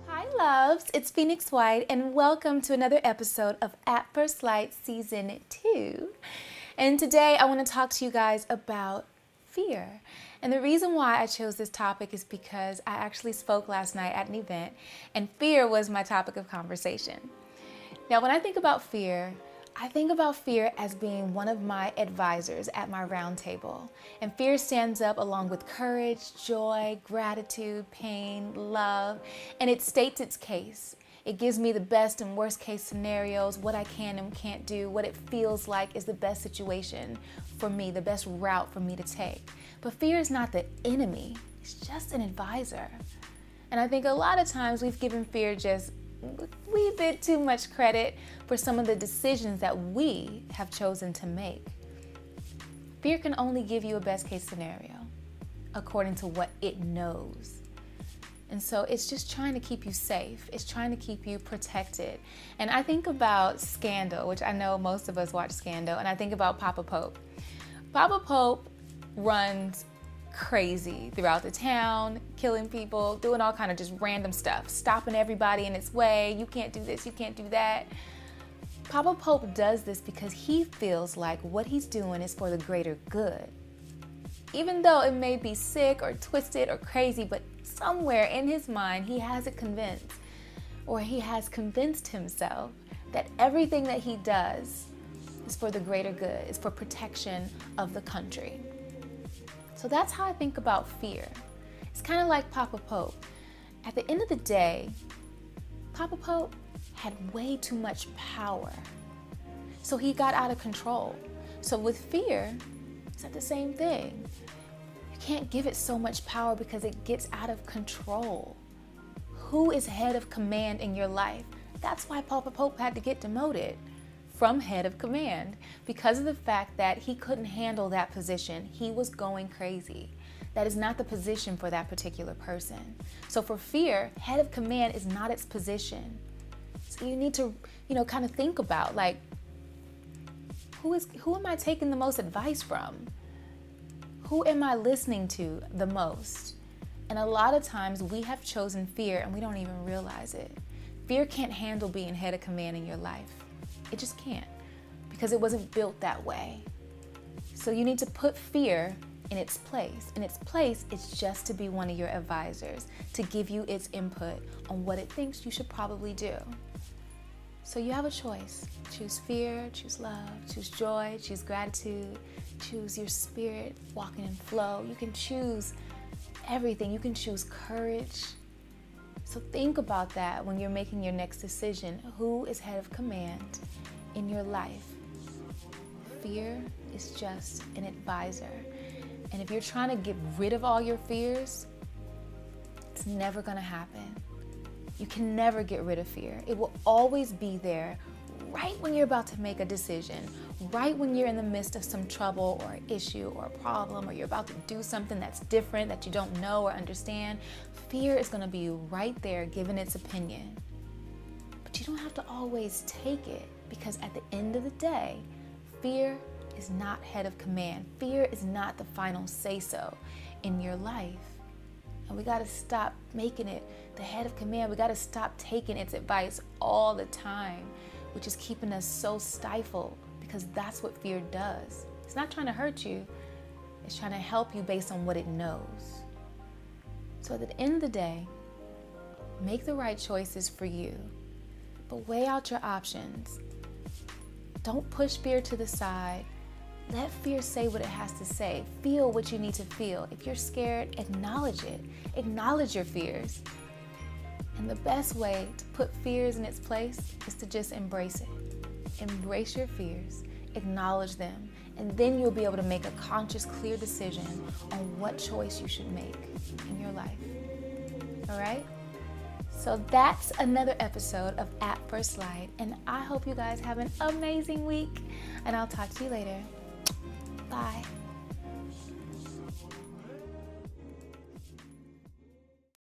Hi loves, it's Phoenix White and welcome to another episode of At First Light Season 2. And today I want to talk to you guys about fear. And the reason why I chose this topic is because I actually spoke last night at an event and fear was my topic of conversation. Now when I think about fear as being one of my advisors at my round table. And fear stands up along with courage, joy, gratitude, pain, love, and it states its case. It gives me the best and worst case scenarios, what I can and can't do, what it feels like is the best situation for me, the best route for me to take. But fear is not the enemy, it's just an advisor. And I think a lot of times we've given fear just a wee bit too much credit for some of the decisions that we have chosen to make. Fear can only give you a best case scenario according to what it knows. And so it's just trying to keep you safe. It's trying to keep you protected. And I think about Scandal, which I know most of us watch Scandal, and I think about Papa Pope. Papa Pope runs crazy throughout the town, killing people, doing all kind of just random stuff, stopping everybody in its way. You can't do this, you can't do that. Papa Pope does this because he feels like what he's doing is for the greater good. Even though it may be sick or twisted or crazy, but somewhere in his mind he has it convinced, or he has convinced himself that everything that he does is for the greater good, is for protection of the country. So that's how I think about fear. It's kind of like Papa Pope. At the end of the day, Papa Pope had way too much power. So he got out of control. So with fear, it's not the same thing. You can't give it so much power because it gets out of control. Who is head of command in your life? That's why Papa Pope had to get demoted from head of command, because of the fact that he couldn't handle that position. He was going crazy. That is not the position for that particular person. So for fear, head of command is not its position. So you need to, kind of think about, like, who am I taking the most advice from? Who am I listening to the most? And a lot of times we have chosen fear and we don't even realize it. Fear can't handle being head of command in your life. It just can't, because it wasn't built that way. So you need to put fear in its place. In its place, it's just to be one of your advisors, to give you its input on what it thinks you should probably do. So you have a choice. Choose fear, choose love, choose joy, choose gratitude, choose your spirit, walking in flow. You can choose everything. You can choose courage. So think about that when you're making your next decision. Who is head of command in your life? Fear is just an advisor. And if you're trying to get rid of all your fears, it's never gonna happen. You can never get rid of fear. It will always be there right when you're about to make a decision, right when you're in the midst of some trouble or issue or a problem, or you're about to do something that's different that you don't know or understand. Fear is going to be right there giving its opinion. But you don't have to always take it, because at the end of the day, fear is not head of command. Fear is not the final say-so in your life. And we got to stop making it the head of command. We got to stop taking its advice all the time, which is keeping us so stifled, because that's what fear does. It's not trying to hurt you. It's trying to help you based on what it knows. So at the end of the day, make the right choices for you, but weigh out your options. Don't push fear to the side. Let fear say what it has to say. Feel what you need to feel. If you're scared, acknowledge it. Acknowledge your fears. And the best way to put fears in its place is to just embrace it. Embrace your fears, acknowledge them, and then you'll be able to make a conscious, clear decision on what choice you should make in your life. All right? So that's another episode of At First Light, and I hope you guys have an amazing week, and I'll talk to you later. Bye.